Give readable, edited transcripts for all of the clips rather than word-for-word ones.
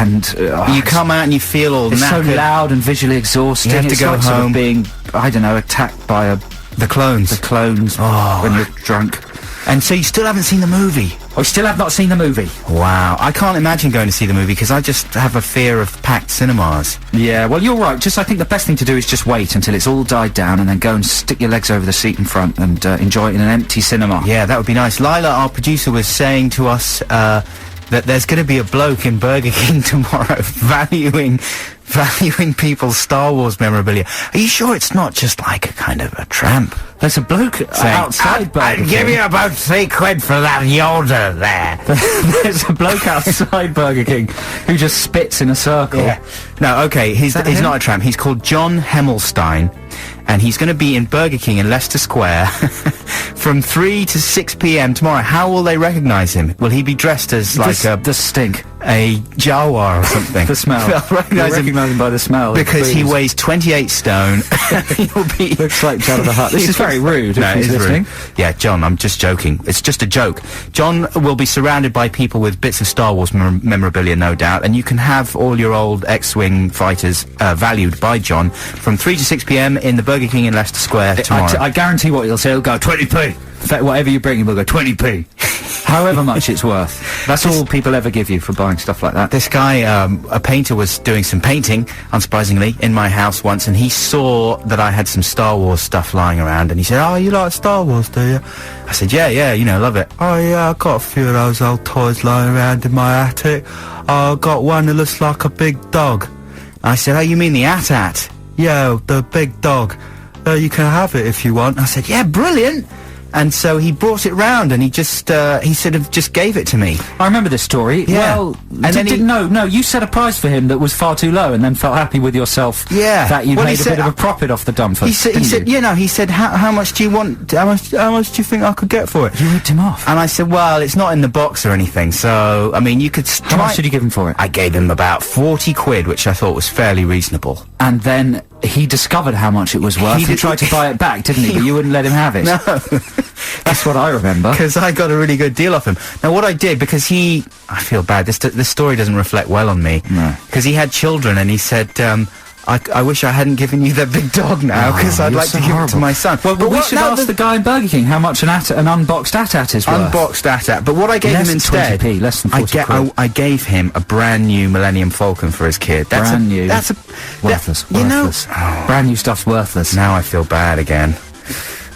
and you come out and you feel all it's knackered. so loud and visually exhausting. You have to it's go like sort home. of being, I don't know, attacked by The clones. when you're drunk. And so you still haven't seen the movie? I still have not seen the movie. Wow. I can't imagine going to see the movie because I just have a fear of packed cinemas. Yeah, well, you're right. I think the best thing to do is just wait until it's all died down and then go and stick your legs over the seat in front and enjoy it in an empty cinema. Yeah, that would be nice. Lila, our producer, was saying to us that there's going to be a bloke in Burger King tomorrow valuing people's Star Wars memorabilia. Are you sure it's not just like a kind of a tramp? There's a bloke outside Burger King. I'd give you about £3 for that Yoda there. There's a bloke outside Burger King who just spits in a circle. Yeah. No, okay, he's him? not a tramp. He's called John Hemmelstein, and he's going to be in Burger King in Leicester Square from 3 to 6 p.m. tomorrow. How will they recognise him? Will he be dressed as like the stink? A Jawa or something? The smell. They'll recognise him by the smell. because he weighs 28 stone. He'll be... Looks like Jabba the Hutt. This is very rude. No, if he's it is listening. rude. Yeah, John, I'm just joking. It's just a joke. John will be surrounded by people with bits of Star Wars memorabilia, no doubt, and you can have all your old X-Wing fighters valued by John from 3 to 6 p.m. in the Burger King in Leicester Square tomorrow. I guarantee what he'll say. He'll go 20p. Whatever you bring him, he'll go 20p. However much it's worth. That's all people ever give you for buying stuff like that. This guy, a painter, was doing some painting, unsurprisingly, in my house once, and he saw that I had some Star Wars stuff lying around, and he said, "Oh, you like Star Wars, do you?" I said, yeah, you know, love it. "Oh, yeah, I've got a few of those old toys lying around in my attic. I got one that looks like a big dog." I said, "Oh, you mean the AT-AT?" "Yeah, the big dog. You can have it if you want." I said, "Yeah, brilliant." And so he brought it round, and he sort of just gave it to me. I remember this story. Yeah. Well, And then no, you set a price for him that was far too low, and then felt happy with yourself. Yeah. That you Well, made he a said- bit of a profit off the dumper. He said, he said, how much do you want? How much do you think I could get for it? You ripped him off. And I said, well, it's not in the box or anything, so, I mean, you could... How much did you give him for it? I gave him about 40 quid, which I thought was fairly reasonable. And then he discovered how much it was worth He and did- tried to buy it back, didn't he? But you wouldn't let him have it. No. That's what I remember. Because I got a really good deal off him. Now, what I did, because I feel bad, this story doesn't reflect well on me. No. Because he had children, and he said, I wish I hadn't given you the big dog now, because I'd you're like so to give it to horrible. my son. Well, but we should ask the guy in Burger King how much an unboxed AT-AT is worth. Unboxed AT-AT. But what I gave Less him than instead... 20p, less than 40 quid. I gave him a brand new Millennium Falcon for his kid. Brand new. That's Worthless. You know... Worthless. Brand new stuff's worthless. Now I feel bad again.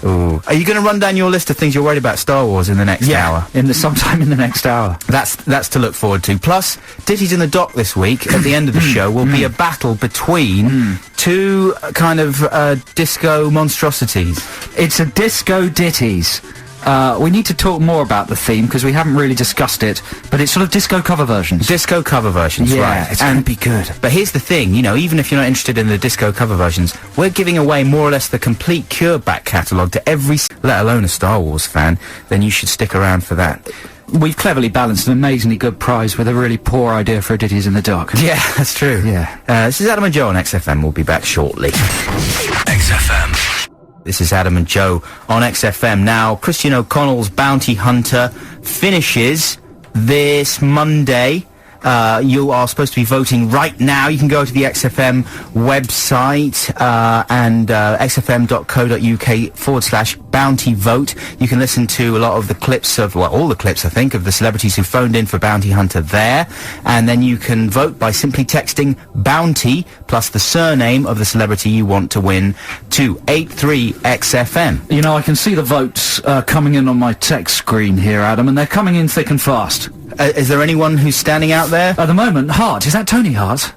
Ooh. Are you going to run down your list of things you're worried about Star Wars in the next hour? Sometime in the next hour. That's to look forward to. Plus, Ditties in the Dock this week, at the end of the show, will be a battle between two kind of disco monstrosities. It's a disco ditties. We need to talk more about the theme because we haven't really discussed it, but it's sort of disco cover versions. Disco cover versions, Yeah, right. it's gonna be good. But here's the thing, you know, even if you're not interested in the disco cover versions, we're giving away more or less the complete Cure back catalogue to every, let alone a Star Wars fan, then you should stick around for that. We've cleverly balanced an amazingly good prize with a really poor idea for a Ditties in the Dock. Yeah, that's true. Yeah. This is Adam and Joe on XFM. We'll be back shortly. XFM. This is Adam and Joe on XFM. Now, Christian O'Connell's Bounty Hunter finishes this Monday. You are supposed to be voting right now. You can go to the XFM website and xfm.co.uk/bounty vote. You can listen to a lot of the clips of, well, all the clips, I think, of the celebrities who phoned in for Bounty Hunter there. And then you can vote by simply texting Bounty plus the surname of the celebrity you want to win to 83XFM. You know, I can see the votes coming in on my text screen here, Adam, and they're coming in thick and fast. Is there anyone who's standing out there? At the moment, Hart. Is that Tony Hart?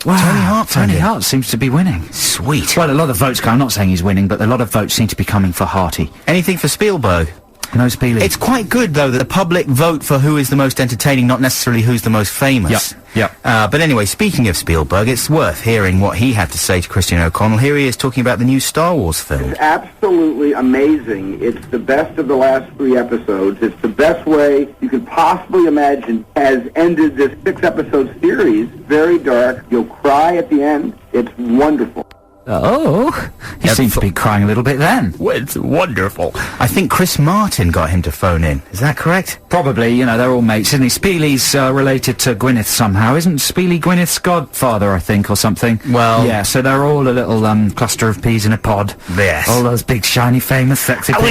Wow. Tony Hart. Tony Hart seems to be winning. Sweet. Well, a lot of votes I'm not saying he's winning, but a lot of votes seem to be coming for Harty. Anything for Spielberg? No Spielberg. It's quite good, though, that the public vote for who is the most entertaining, not necessarily who's the most famous. Yep. But anyway, speaking of Spielberg, it's worth hearing what he had to say to Christian O'Connell. Here he is talking about the new Star Wars film. It's absolutely amazing. It's the best of the last 3 episodes. It's the best way you could possibly imagine has ended this 6-episode series. Very dark. You'll cry at the end. It's wonderful. Oh, he seemed to be crying a little bit then. Well, it's wonderful. I think Chris Martin got him to phone in. Is that correct? Probably, you know, they're all mates, isn't he? Speely's related to Gwyneth somehow. Isn't Speely Gwyneth's godfather, I think, or something? Well... Yeah, so they're all a little, cluster of peas in a pod. Yes. All those big, shiny, famous, sexy people. I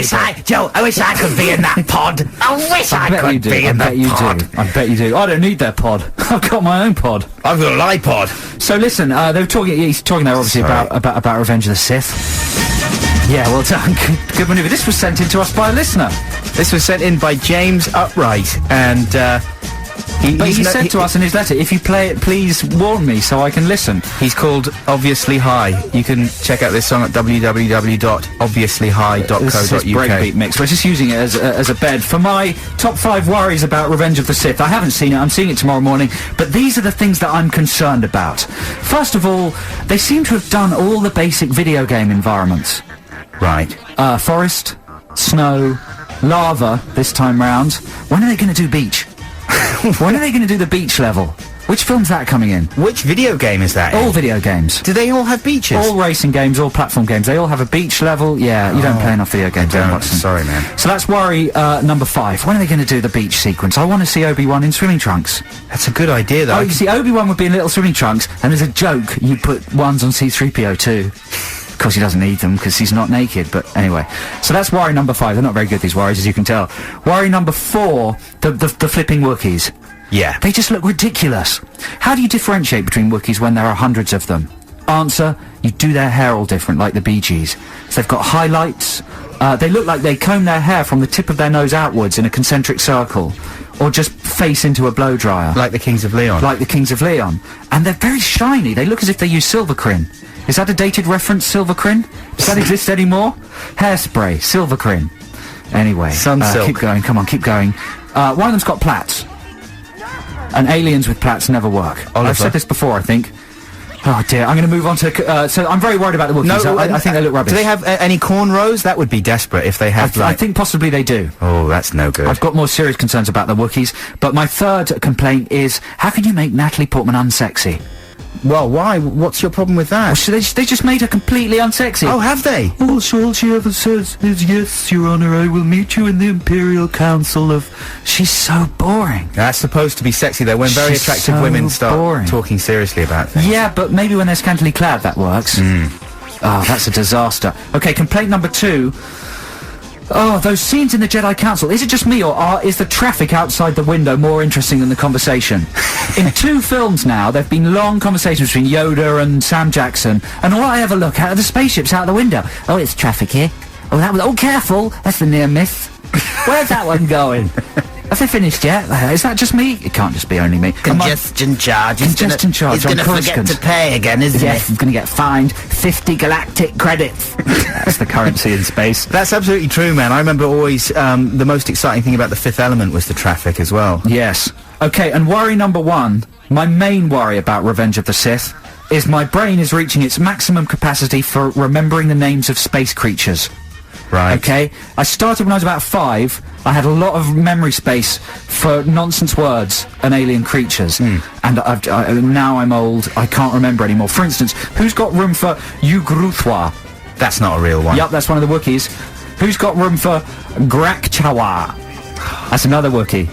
wish I could be in that pod. I wish I could be in that pod. I bet you do. I don't need their pod. I've got my own pod. I've got an iPod. So listen, he's talking there obviously about Revenge of the Sith. Yeah, well done. Good manoeuvre. This was sent in to us by a listener. This was sent in by James Upright, and he said to us in his letter, if you play it, please warn me so I can listen. He's called Obviously High. You can check out this song at www.obviouslyhigh.co.uk. This is his breakbeat mix. We're just using it as a bed for my top 5 worries about Revenge of the Sith. I haven't seen it. I'm seeing it tomorrow morning. But these are the things that I'm concerned about. First of all, they seem to have done all the basic video game environments. Right. Forest, snow, lava this time round. When are they going to do beach? When are they going to do the beach level? Which film's that coming in? Which video game is that All in? video games. Do they all have beaches? All racing games, all platform games. They all have a beach level. Yeah, you don't play enough video games. Don't. Watson. Sorry, man. So that's worry number 5. When are they going to do the beach sequence? I want to see Obi-Wan in swimming trunks. That's a good idea, though. Oh, you see, Obi-Wan would be in little swimming trunks, and as a joke, you put ones on C-3PO too. Of course, he doesn't need them because he's not naked, but anyway. So that's worry number 5. They're not very good, these worries, as you can tell. Worry number 4, the flipping Wookiees. Yeah. They just look ridiculous. How do you differentiate between Wookiees when there are hundreds of them? Answer, you do their hair all different, like the Bee Gees. So they've got highlights. They look like they comb their hair from the tip of their nose outwards in a concentric circle. Or just face into a blow dryer. Like the Kings of Leon. Like the Kings of Leon. And they're very shiny. They look as if they use Silvercrin. Is that a dated reference, Silvercrin? Does that exist anymore? Hairspray, Silvercrin. Anyway. Sunsilk. Keep going, come on, keep going. One of them's got plaits. And aliens with plaits never work. Oliver. I've said this before, I think. Oh dear, I'm going to move on to... so I'm very worried about the Wookiees. No, I think they look rubbish. Do they have any cornrows? That would be desperate if they had, I think possibly they do. Oh, that's no good. I've got more serious concerns about the Wookiees. But my third complaint is, how can you make Natalie Portman unsexy? Well, why? What's your problem with that? Well, so they just made her completely unsexy. Oh, have they? All she ever says is, yes, Your Honour, I will meet you in the Imperial Council of... She's so boring. That's supposed to be sexy, though, when very She's attractive so women start boring. talking seriously about things. Yeah, but maybe when they're scantily clad, that works. Oh, that's a disaster. Okay, complaint number 2. Oh, those scenes in the Jedi Council. Is it just me, or is the traffic outside the window more interesting than the conversation? In 2 films now, there have been long conversations between Yoda and Sam Jackson, and all I ever look at are the spaceships out the window. Oh, it's traffic here. Oh, that was... Oh, careful! That's the near miss. Where's that one going? Have they finished yet? Is that just me? It can't just be only me. Congestion charge. Congestion charge. He's gonna forget to pay again, isn't he? Yes, he's going to get fined 50 galactic credits. That's the currency in space. That's absolutely true, man. I remember always, the most exciting thing about The Fifth Element was the traffic as well. Yes. Okay, and worry number 1, my main worry about Revenge of the Sith, is my brain is reaching its maximum capacity for remembering the names of space creatures. Right. Okay? I started when I was about 5. I had a lot of memory space for nonsense words and alien creatures. And now I'm old, I can't remember anymore. For instance, who's got room for Yugruthwa? That's not a real one. Yup, that's one of the Wookiees. Who's got room for Grakchawa? That's another Wookiee.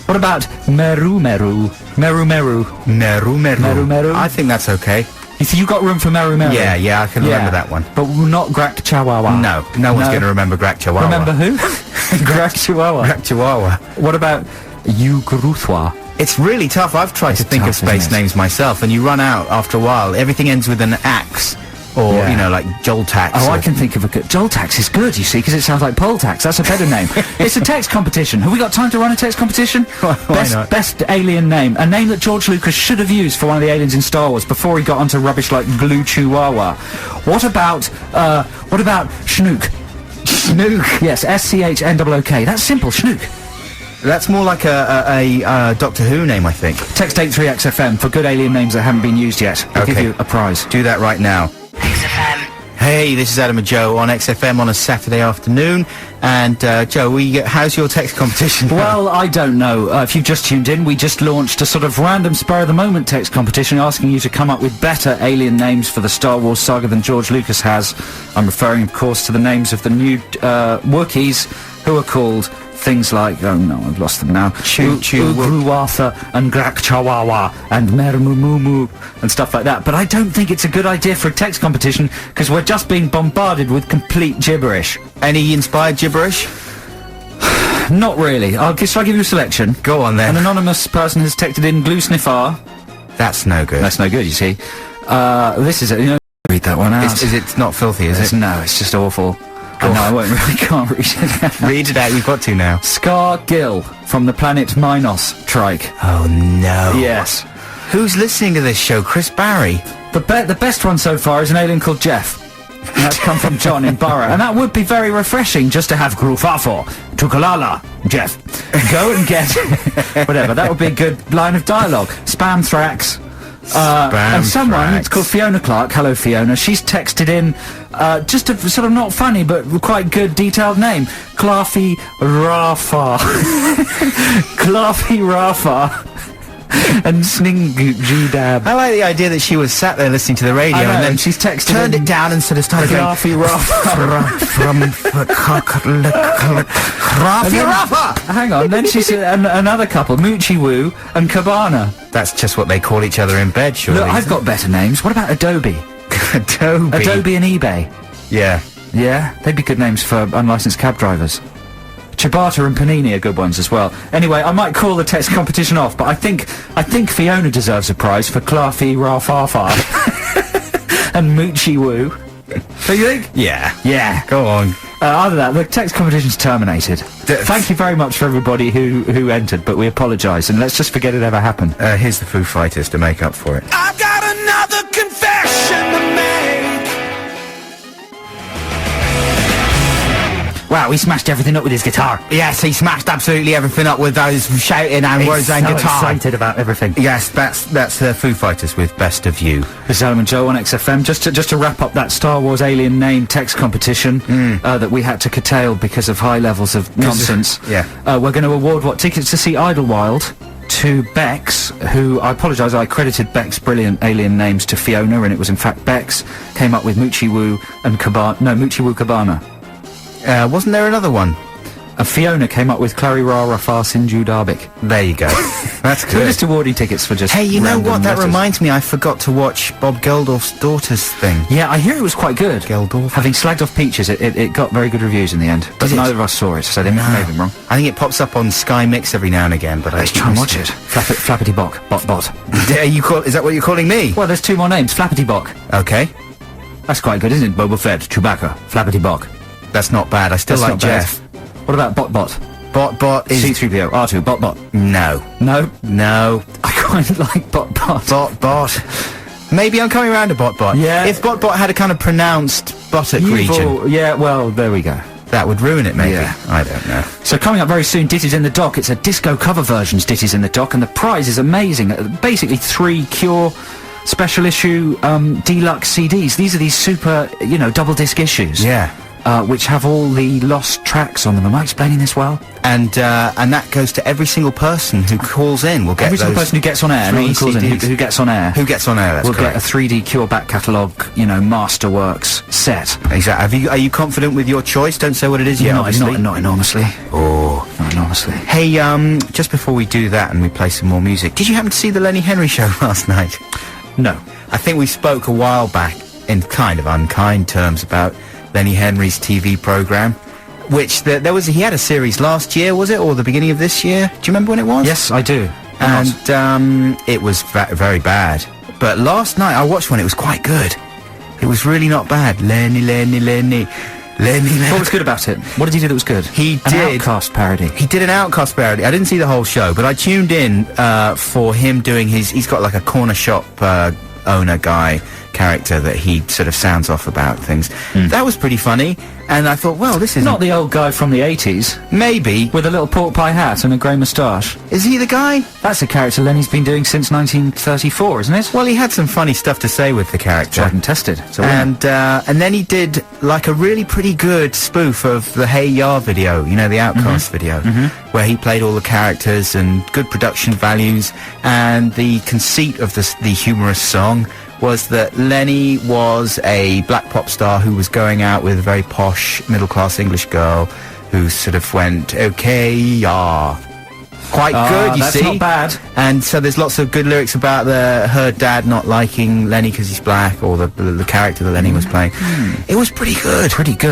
What about Meru Meru? Meru Meru. Meru Meru. Meru Meru? I think that's okay. You see, you got room for Meru Meru? Yeah, I can remember that one. But not Grakchawawa. No one's going to remember Grakchawawa. Remember who? Grakchawawa. Grakchawawa. What about Yugruthwa? It's really tough. I've tried to think of space names myself, and you run out after a while. Everything ends with an axe. Or, you know, like Joltax. Oh, I can think of a good... Joltax is good, you see, because it sounds like Poltax. That's a better name. It's a text competition. Have we got time to run a text competition? Why not? Best alien name. A name that George Lucas should have used for one of the aliens in Star Wars before he got onto rubbish like Glue Chihuahua. What about Schnook? Schnook? Yes, S-C-H-N-O-O-K. That's simple, Schnook. That's more like a Doctor Who name, I think. Text 83XFM for good alien names that haven't been used yet. We'll give you a prize. Do that right now. XFM. Hey Hey, this is Adam and Joe on XFM on a Saturday afternoon. And, Joe, how's your text competition? Well, I don't know. If you've just tuned in, we just launched a sort of random spur-of-the-moment text competition asking you to come up with better alien names for the Star Wars saga than George Lucas has. I'm referring, of course, to the names of the new Wookiees, who are called things like, oh no, I've lost them now, Ugruwatha and Grakchawawa and Mermumumu and stuff like that. But I don't think it's a good idea for a text competition because we're just being bombarded with complete gibberish. Any inspired gibberish? Not really. Shall I give you a selection? Go on then. An anonymous person has texted in glue sniffar. That's no good. That's no good, you see. This is, read that one out. It's not filthy, is it? No, it's just awful. No, I can't read it. Read it out, you've got to now. Scar Gill from the planet Minos Trike. Oh no. Yes. Who's listening to this show? Chris Barry? The best one so far is an alien called Jeff. And that's come from John in Borough. And that would be very refreshing just to have Grufafo, Tukalala, Jeff. Go and get whatever. That would be a good line of dialogue. Spam Thrax. And someone, it's called Fiona Clark, hello Fiona, she's texted in just a sort of not funny but quite good detailed name, Clarfy Rafa. Clarfy Rafa and Sningudab. I like the idea that she was sat there listening to the radio and then she's texted turned it down and sort of started going Clarfy Rafa from Clarfy Rafa. Hang on, then she said another couple, Moochie Woo and Cabana. That's just what they call each other in bed, surely. Look, I've got better names. What about Adobe? Adobe and eBay. Yeah. Yeah, they'd be good names for unlicensed cab drivers. Ciabatta and Panini are good ones as well. Anyway, I might call the text competition off, but I think Fiona deserves a prize for Clarfy Rafafa and Moochie Woo. Don't you think? Yeah. Yeah. Go on. Other than that, the text competition's terminated. Thank you very much for everybody who entered, but we apologise, and let's just forget it ever happened. Here's the Foo Fighters to make up for it. I've got another confession to make. Wow, he smashed everything up with his guitar. Yes, he smashed absolutely everything up with those shouting and words and so guitar. excited about everything. Yes, that's Foo Fighters with Best of You. This is Adam and Joe on XFM. Just to wrap up that Star Wars alien name text competition that we had to curtail because of high levels of nonsense. Yeah. We're going to award tickets to see Idlewild to Bex, who, I apologise, I credited Beck's brilliant alien names to Fiona, and it was in fact Bex, came up with Moochie Woo and Moochie Woo Cabana. Wasn't there another one? Fiona came up with Clary Ra Rafa Sinju Darbik. There you go. That's good. We're just awarding tickets for just Hey, you know what? That letters. reminds me, I forgot to watch Bob Geldof's daughter's thing. Yeah, I hear it was quite good. Geldorf. Having slagged off Peaches, it got very good reviews in the end. But Did it? neither of us saw it, so they may have been wrong. I think it pops up on Sky Mix every now and again, but Let's try and watch it. Flappity Bok. Bot. Is that what you're calling me? Well, there's two more names. Flappity Bok. Okay. That's quite good, isn't it? Boba Fett, Chewbacca, Flappity Bok. That's not bad. I still That's like not bad. Jeff. What about Bot? Bot is... C-3PO, R2, Bot. No. No? I quite like Bot. Bot. Maybe I'm coming around to Bot. Yeah. If Bot had a kind of pronounced buttock region, Yeah, well, there we go. that would ruin it, maybe. Yeah. I don't know. So coming up very soon, Ditties in the Dock. It's a disco cover version's Ditties in the Dock, and the prize is amazing. Basically 3 Cure special issue deluxe CDs. These are these super, double disc issues. Yeah. Which have all the lost tracks on them. Am I explaining this well? And that goes to every single person who calls in. Will get Every single person who gets on air, not who calls in, who gets on air. Who gets on air, that's will correct. get a 3D Cure back catalogue, Masterworks set. Exactly. Are you confident with your choice? Don't say what it is yet, obviously. Not enormously. Oh. Not enormously. Hey, just before we do that and we play some more music, did you happen to see the Lenny Henry show last night? No. I think we spoke a while back in kind of unkind terms about Lenny Henry's TV programme, which he had a series last year, was it, or the beginning of this year? Do you remember when it was? Yes, I do. And it was very bad. But last night I watched one. It was quite good. It was really not bad. Lenny. What was good about it? What did he do that was good? He An did Outcast parody. He did an Outcast parody. I didn't see the whole show, but I tuned in for him doing he's got like a corner shop owner guy character that he sort of sounds off about things. That was pretty funny, and I thought, well, this is Not the old guy from the 80s, maybe. with a little pork pie hat and a grey moustache. Is he the guy? That's a character Lenny's been doing since 1934, isn't it? Well, he had some funny stuff to say with the character. Tried and tested. It's a winner. And then he did like a really pretty good spoof of the Hey Ya video, you know, the Outcast video, where he played all the characters and good production values, and the conceit of the humorous song was that Lenny was a black pop star who was going out with a very posh middle-class English girl who sort of went, okay, yeah. Quite good, you that's see. not bad. And so there's lots of good lyrics about her dad not liking Lenny because he's black, or the character that Lenny was playing. It was pretty good. Pretty good.